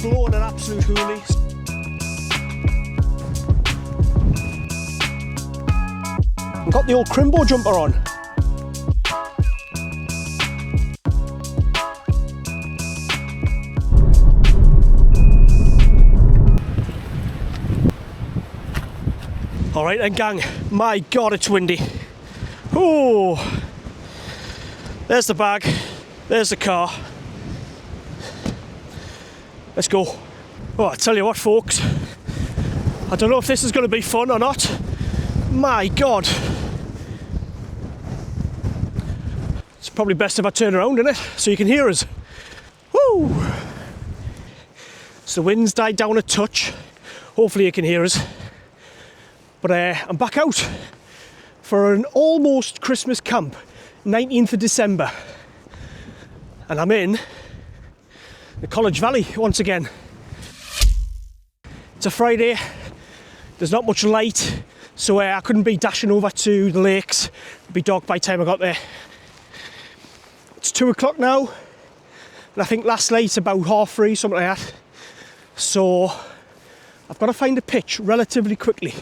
blowing an absolute hoolie. I've got the old Crimbo jumper on. All right then, gang, my God, it's windy. Oh, there's the bag, there's the car. Let's go. Oh, I tell you what, folks, I don't know if this is going to be fun or not. My God. It's probably best if I turn around, isn't it? So you can hear us. Woo! So the wind's died down a touch. Hopefully you can hear us. But I'm back out for an almost Christmas camp, 19th of December. And I'm in the College Valley once again. It's a Friday, there's not much light, so I couldn't be dashing over to the lakes. It'd be dark by the time I got there. It's 2 o'clock now, and I think last night about 3:30, something like that. So I've got to find a pitch relatively quickly.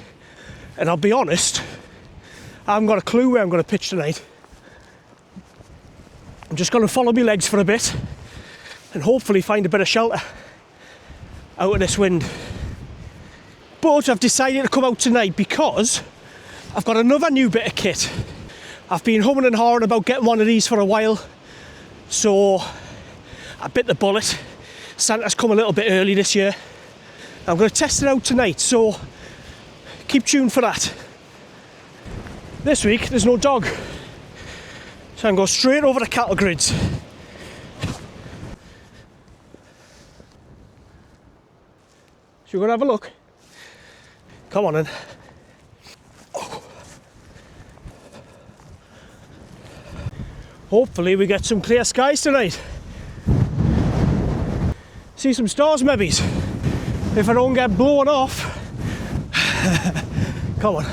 And I'll be honest, I haven't got a clue where I'm going to pitch tonight. I'm just going to follow my legs for a bit and hopefully find a bit of shelter out of this wind. But I've decided to come out tonight because I've got another new bit of kit. I've been humming and hawing about getting one of these for a while, so I bit the bullet. Santa's come a little bit early this year. I'm going to test it out tonight, so keep tuned for that. This week there's no dog, so I can go straight over the cattle grids. So we're going to have a look. Come on in. Oh. Hopefully we get some clear skies tonight. See some stars maybe, if I don't get blown off. Come on.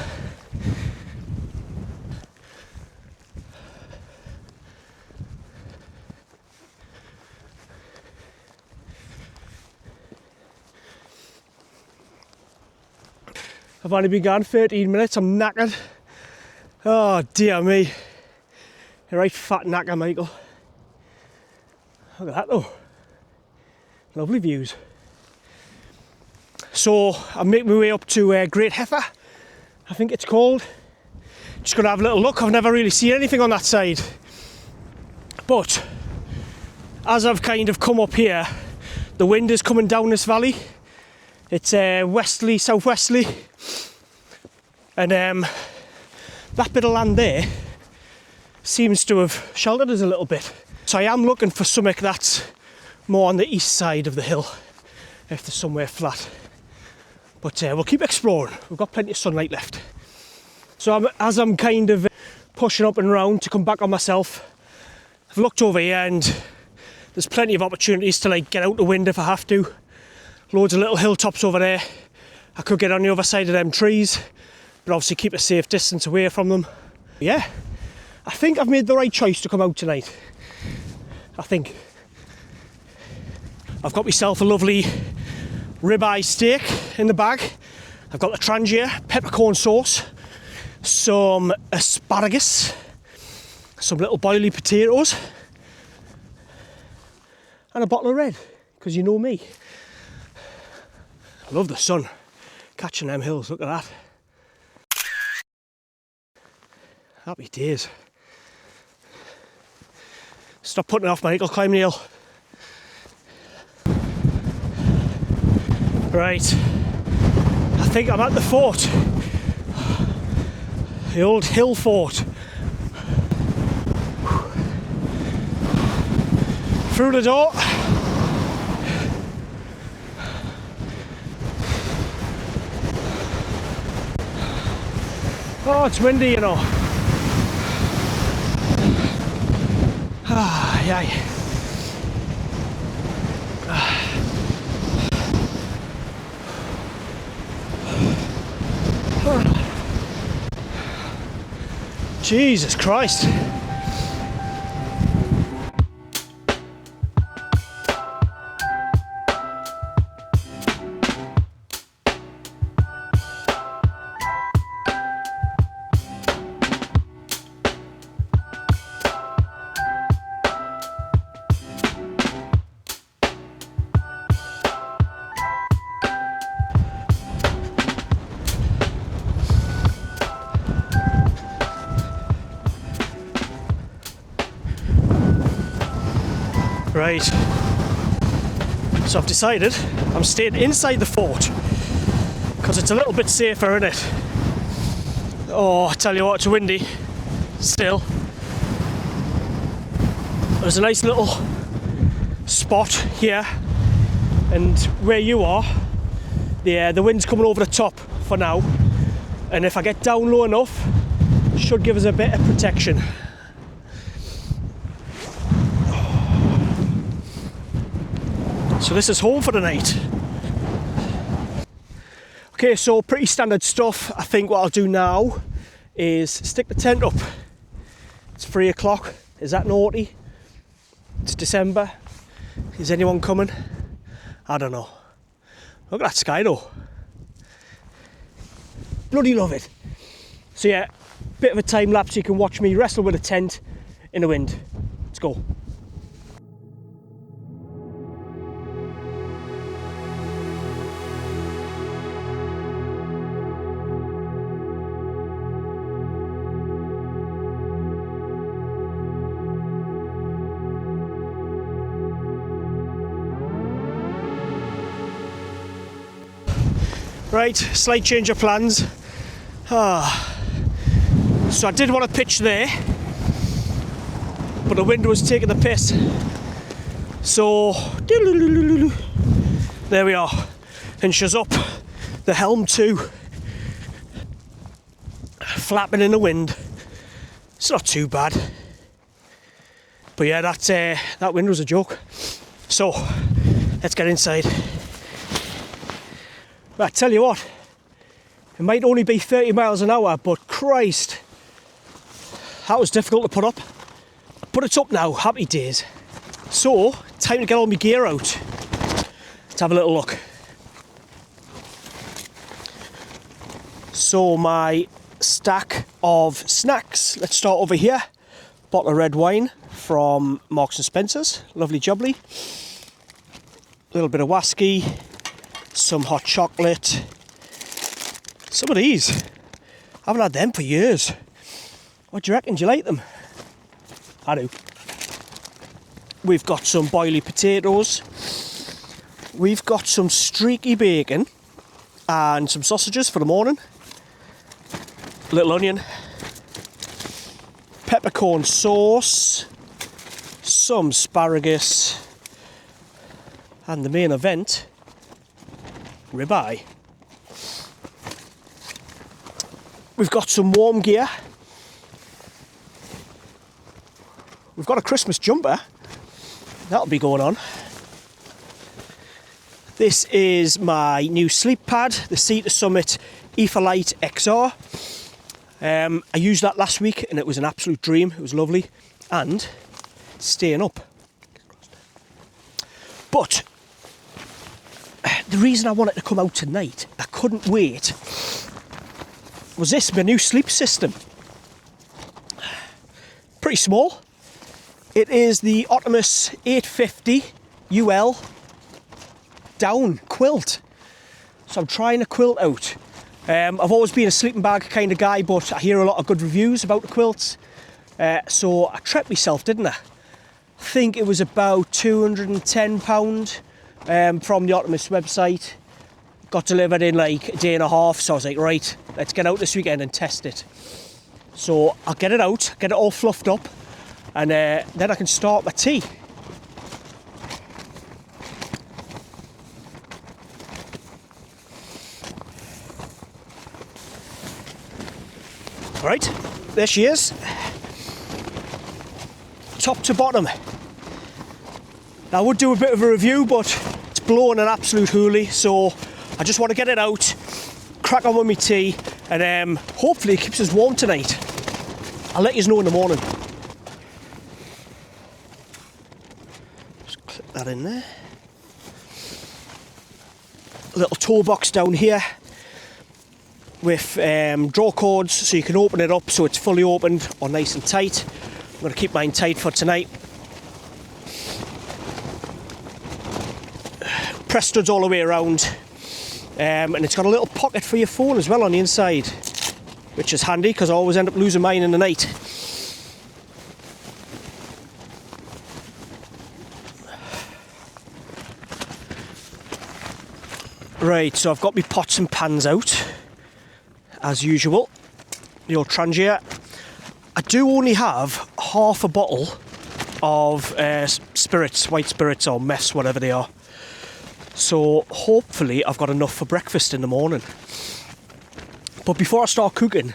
I've only been gone 13 minutes, I'm knackered. Oh dear me. You're right fat knacker, Michael. Look at that though. Lovely views. So I'm making my way up to Great Heifer, I think it's called. Just gonna have a little look. I've never really seen anything on that side. But as I've kind of come up here, the wind is coming down this valley. It's westerly, southwesterly. And that bit of land there seems to have sheltered us a little bit. So I am looking for something that's more on the east side of the hill, if there's somewhere flat. But we'll keep exploring. We've got plenty of sunlight left. So as I'm kind of pushing up and round to come back on myself, I've looked over here and there's plenty of opportunities to like get out the wind if I have to. Loads of little hilltops over there. I could get on the other side of them trees, but obviously keep a safe distance away from them. Yeah, I think I've made the right choice to come out tonight. I think. I've got myself a lovely ribeye steak in the bag. I've got the Trangier peppercorn sauce, some asparagus, some little boilie potatoes, and a bottle of red, because you know me. I love the sun, catching them hills, look at that. Happy days. Stop putting it off, Michael, climb the hill. Right, I think I'm at the fort. The old hill fort. Through the door. Oh, it's windy, you know. Ah, yeah. Jesus Christ. Right. So I've decided I'm staying inside the fort because it's a little bit safer, isn't it? Oh, I tell you what, it's windy still. There's a nice little spot here, and where you are, the wind's coming over the top for now, and if I get down low enough, it should give us a bit of protection. So this is home for the night. Okay, so pretty standard stuff. I think what I'll do now is stick the tent up. It's 3 o'clock. Is that naughty? It's December. Is anyone coming? I don't know. Look at that sky though. Bloody love it. So yeah, bit of a time lapse. You can watch me wrestle with a tent in the wind. Let's go. Right, slight change of plans. So I did want to pitch there, but the wind was taking the piss. So, there we are. Inches up, the helm too. Flapping in the wind. It's not too bad. But yeah, that wind was a joke. So, let's get inside. But I tell you what, it might only be 30 miles an hour, but Christ, that was difficult to put up. But it's up now, happy days. So, time to get all my gear out. Let's have a little look. So my stack of snacks, let's start over here. Bottle of red wine from Marks and Spencer's, lovely jubbly. A little bit of whiskey. Some hot chocolate. Some of these, I haven't had them for years. What do you reckon? Do you like them? I do. We've got some boily potatoes. We've got some streaky bacon and some sausages for the morning. Little onion. Peppercorn sauce. Some asparagus. And the main event, ribeye. We've got some warm gear. We've got a Christmas jumper. That'll be going on. This is my new sleep pad, the Sea to Summit Etherlite XR. I used that last week and it was an absolute dream. It was lovely. And staying up. But the reason I wanted to come out tonight, I couldn't wait, was this, my new sleep system. Pretty small. It is the Optimus 850 UL down quilt. So I'm trying a quilt out. I've always been a sleeping bag kind of guy, but I hear a lot of good reviews about the quilts. So I treated myself, didn't I? I think it was about £210 from the Optimus website. Got delivered in like a day and a half, so I was like, right, let's get out this weekend and test it. So I'll get it out, get it all fluffed up, and then I can start my tea. Right, there she is. Top to bottom. Now, I would do a bit of a review, but it's blowing an absolute hoolie, so I just want to get it out, crack on with my tea, and hopefully it keeps us warm tonight. I'll let you know in the morning. Just clip that in there. A little toe box down here with draw cords so you can open it up so it's fully opened or nice and tight. I'm going to keep mine tight for tonight. Press studs all the way around, and it's got a little pocket for your phone as well on the inside, which is handy because I always end up losing mine in the night. Right, so I've got my pots and pans out, as usual. The old Trangia. I do only have half a bottle of spirits, white spirits or mess, whatever they are. So hopefully I've got enough for breakfast in the morning. But before I start cooking,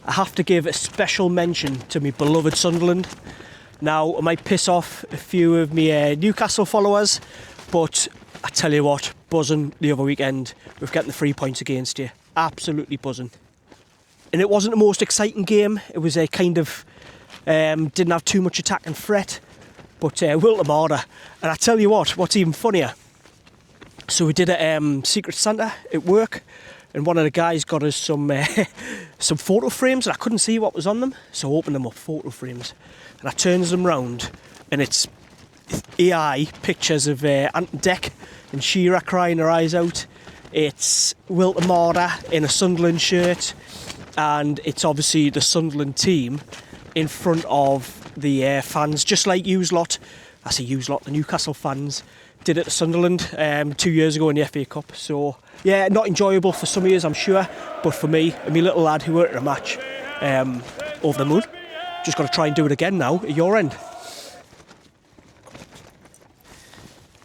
I have to give a special mention to my beloved Sunderland. Now, I might piss off a few of my Newcastle followers, but I tell you what, buzzing the other weekend with getting the 3 points against you. Absolutely buzzing. And it wasn't the most exciting game. It was a kind of, didn't have too much attack and threat, but Wilton harder. And I tell you what, what's even funnier, so we did a Secret Santa at work, and one of the guys got us some photo frames, and I couldn't see what was on them, so I opened them up, photo frames, and I turns them round, and it's AI pictures of Ant Deck and Shearer crying her eyes out. It's Wilton Marder in a Sunderland shirt, and it's obviously the Sunderland team in front of the fans, just like yous lot. I say yous lot, the Newcastle fans did it to Sunderland 2 years ago in the FA Cup. So yeah, not enjoyable for some of you, I'm sure, but for me and my little lad who were at a match, over the moon. Just got to try and do it again now at your end.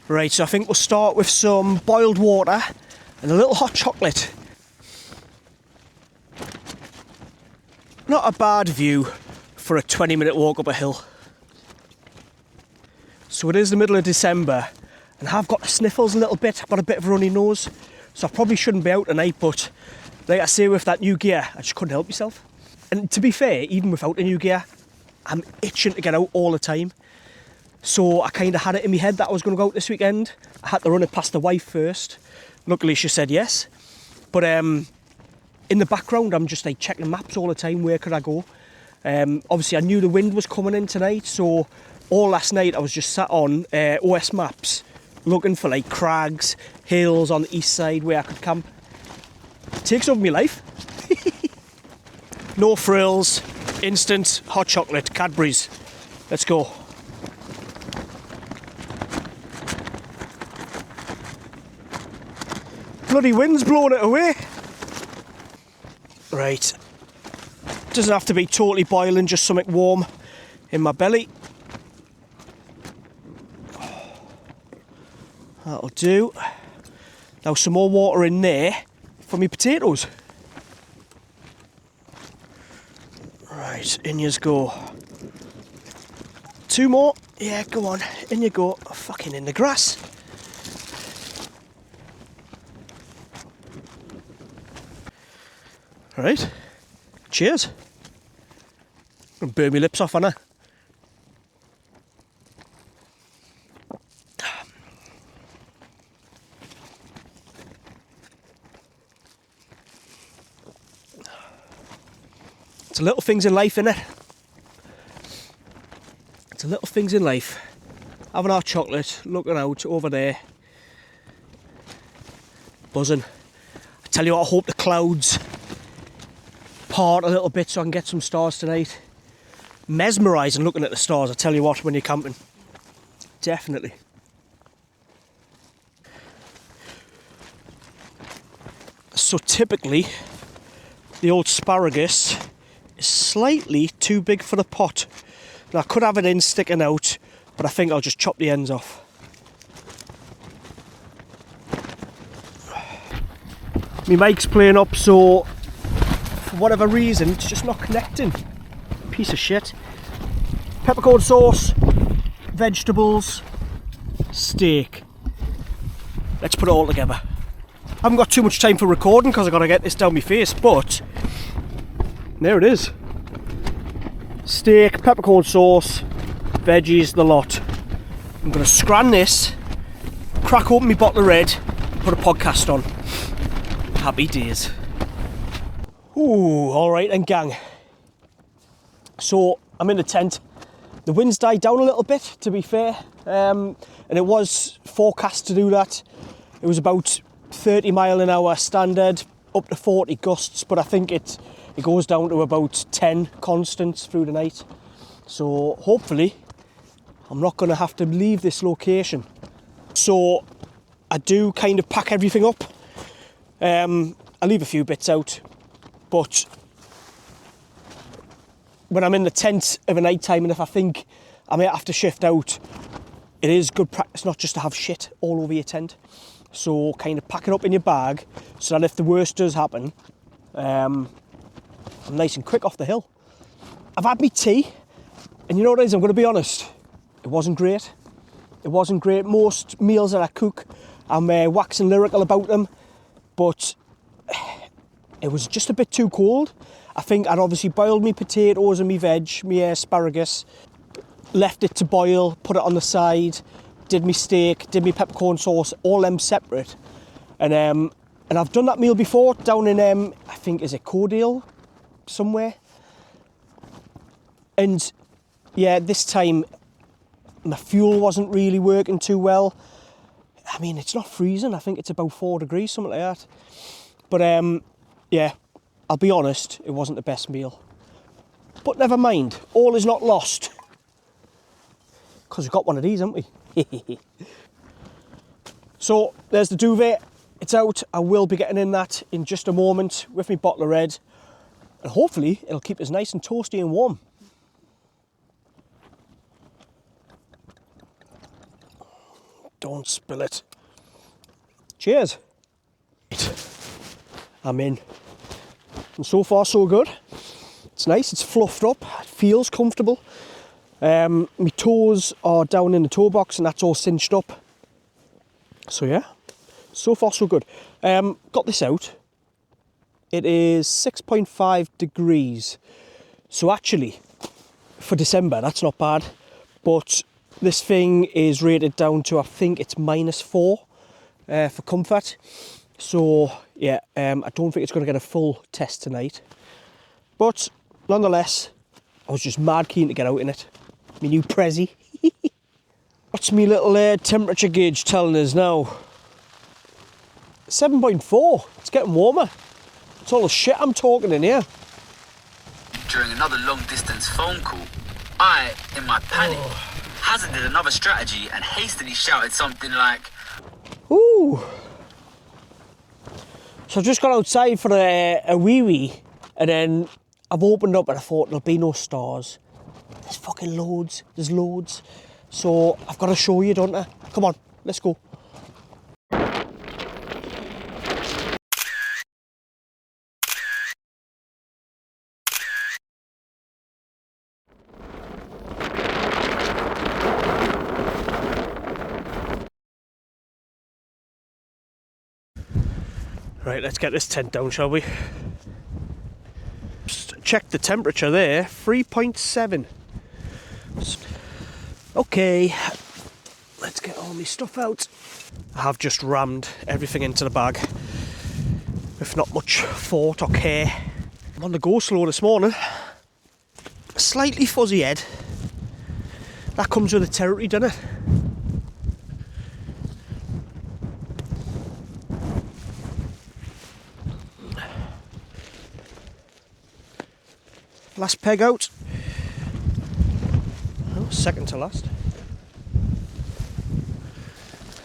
Right, so I think we'll start with some boiled water and a little hot chocolate. Not a bad view for a 20-minute walk up a hill. So it is the middle of December, and I've got the sniffles a little bit. I've got a bit of a runny nose, so I probably shouldn't be out tonight, but like I say, with that new gear, I just couldn't help myself. And to be fair, even without the new gear, I'm itching to get out all the time. So I kind of had it in my head that I was going to go out this weekend. I had to run it past the wife first. Luckily she said yes. But in the background, I'm just like checking maps all the time. Where could I go? Obviously I knew the wind was coming in tonight, so all last night I was just sat on OS Maps looking for like crags, hills on the east side where I could camp. It takes over my life. No frills, instant hot chocolate, Cadbury's. Let's go. Bloody wind's blowing it away. Right. Doesn't have to be totally boiling, just something warm in my belly. That'll do. Now some more water in there for my potatoes. Right, in yous go. Two more. Yeah, go on. In you go. Oh, fucking in the grass. Right. Cheers. I'm gonna burn my lips off, Anna. It's the little things in life, innit? It's the little things in life. Having our chocolate, looking out over there. Buzzing. I tell you what, I hope the clouds part a little bit so I can get some stars tonight. Mesmerising looking at the stars, I tell you what, when you're camping. Definitely. So typically, the old asparagus is slightly too big for the pot. Now I could have it in sticking out, but I think I'll just chop the ends off. My mic's playing up, so for whatever reason it's just not connecting. Piece of shit. Peppercorn sauce, vegetables, steak. Let's put it all together. I haven't got too much time for recording because I've got to get this down my face, but there it is. Steak, peppercorn sauce, veggies, the lot. I'm going to scran this, crack open my bottle of red, put a podcast on. Happy days. Ooh, alright then, gang. So, I'm in the tent. The wind's died down a little bit, to be fair. And it was forecast to do that. It was about 30 mile an hour standard, up to 40 gusts, but I think it goes down to about 10 constants through the night. So, hopefully, I'm not going to have to leave this location. So, I do kind of pack everything up I leave a few bits out, but when I'm in the tent of a night time and if I think I may have to shift out, it is good practice not just to have shit all over your tent. So kind of pack it up in your bag so that if the worst does happen, I'm nice and quick off the hill. I've had me tea, and you know what it is, I'm going to be honest, it wasn't great. It wasn't great. Most meals that I cook, I'm waxing lyrical about them, but it was just a bit too cold. I think I'd obviously boiled me potatoes and me veg, me asparagus, left it to boil, put it on the side, did me steak, did me peppercorn sauce, all them separate. And I've done that meal before down in, I think, is it Cordale somewhere? And yeah, this time my fuel wasn't really working too well. I mean, it's not freezing. I think it's about 4 degrees, something like that. But yeah, I'll be honest, it wasn't the best meal. But never mind, all is not lost. Because we've got one of these, haven't we? So, there's the duvet. It's out. I will be getting in that in just a moment with my bottle of red. And hopefully, it'll keep us nice and toasty and warm. Don't spill it. Cheers. I'm in. And so far so good. It's nice, it's fluffed up, it feels comfortable. My toes are down in the toe box and that's all cinched up. So yeah, so far so good. Got this out. It is 6.5 degrees. So actually, for December, that's not bad. But this thing is rated down to, I think it's -4 for comfort. So yeah, I don't think it's going to get a full test tonight. But nonetheless, I was just mad keen to get out in it. My new Prezi. What's my little temperature gauge telling us now? 7.4. It's getting warmer. It's all the shit I'm talking in here. During another long distance phone call, I, in my panic, hazarded another strategy and hastily shouted something like, "Ooh." So I've just gone outside for a wee, and then I've opened up and I thought there'll be no stars. There's fucking loads. There's loads. So I've got to show you, don't I? Come on, let's go. Right, let's get this tent down, shall we? Just check the temperature there, 3.7. Okay, let's get all my stuff out. I have just rammed everything into the bag with not much thought or care. I'm on the go slow this morning. Slightly fuzzy head. That comes with the territory, doesn't it? Last peg out. Oh, second to last.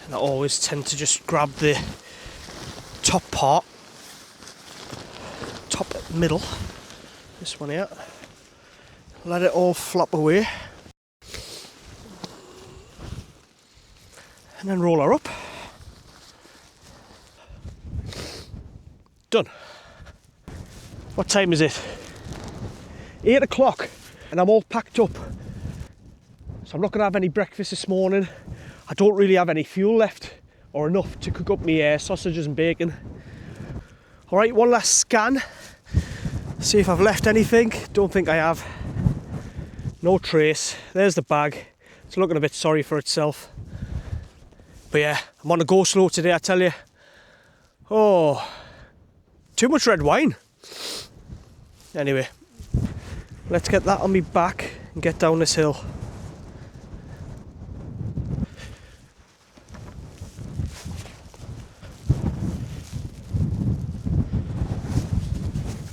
And I always tend to just grab the top part, top middle, this one here, let it all flop away, and then roll her up. Done. What time is it? 8 o'clock and I'm all packed up, so I'm not going to have any breakfast this morning. I don't really have any fuel left or enough to cook up my sausages and bacon. Alright, one last scan, see if I've left anything. Don't think I have. No trace. There's the bag. It's looking a bit sorry for itself, but yeah, I'm on a go slow today, I tell you. Oh, too much red wine. Anyway, let's get that on me back and get down this hill.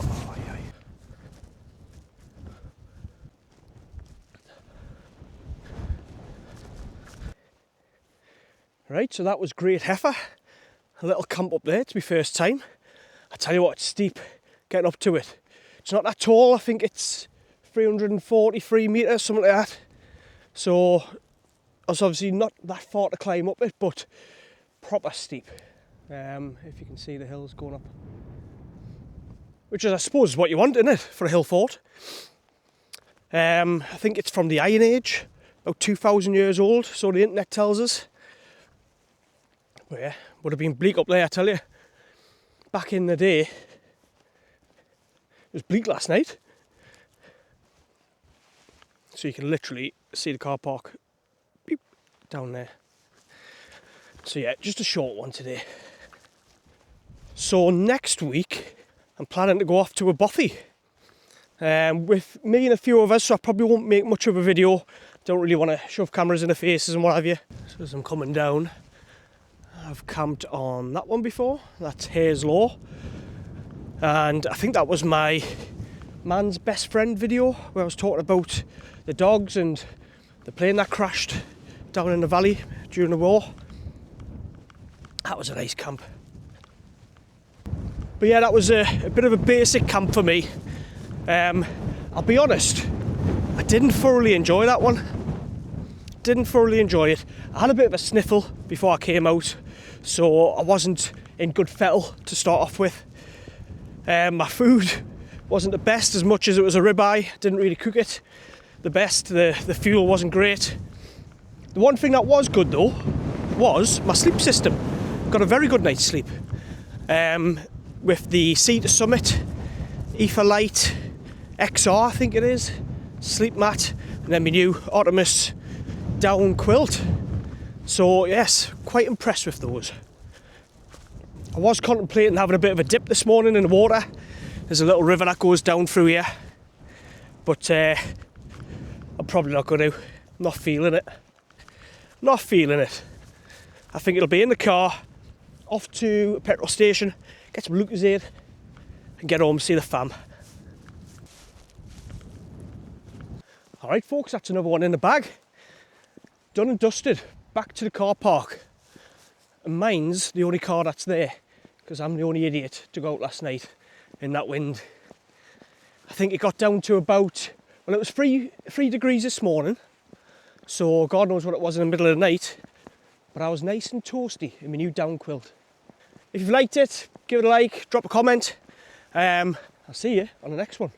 Oh, yeah. Right, so that was Great Heifer. A little camp up there, it's my first time. I tell you what, it's steep getting up to it. It's not that tall, I think it's 343 metres, something like that. So it's obviously not that far to climb up it, but proper steep. If you can see the hills going up. Which is, I suppose, is what you want, isn't it, for a hill fort. I think it's from the Iron Age, about 2,000 years old, so the internet tells us. But yeah, would have been bleak up there, I tell you. Back in the day, it was bleak last night. So you can literally see the car park beep, down there. So yeah, just a short one today. So next week, I'm planning to go off to a bothy. With me and a few of us, so I probably won't make much of a video. Don't really want to shove cameras in the faces and what have you. So as I'm coming down, I've camped on that one before. That's Hayes Law. And I think that was my man's best friend video, where I was talking about the dogs and the plane that crashed down in the valley during the war. That was a nice camp. But yeah, that was a bit of a basic camp for me. I'll be honest, I didn't thoroughly enjoy that one. Didn't thoroughly enjoy it. I had a bit of a sniffle before I came out, so I wasn't in good fettle to start off with. My food wasn't the best, as much as it was a ribeye. Didn't really cook it the best. The fuel wasn't great. The one thing that was good though was my sleep system. Got a very good night's sleep. With the Sea to Summit Ether Light XR, I think it is, sleep mat, and then my new Artemis down quilt. So yes, quite impressed with those. I was contemplating having a bit of a dip this morning in the water. There's a little river that goes down through here, but I'm probably not going to. Not feeling it. Not feeling it. I think it'll be in the car, off to a petrol station, get some Lucozade, and get home, see the fam. Alright folks, that's another one in the bag. Done and dusted. Back to the car park. And mine's the only car that's there, because I'm the only idiot to go out last night in that wind. I think it got down to about, well, it was 3 degrees this morning, so God knows what it was in the middle of the night, but I was nice and toasty in my new down quilt. If you've liked it, give it a like, drop a comment. I'll see you on the next one.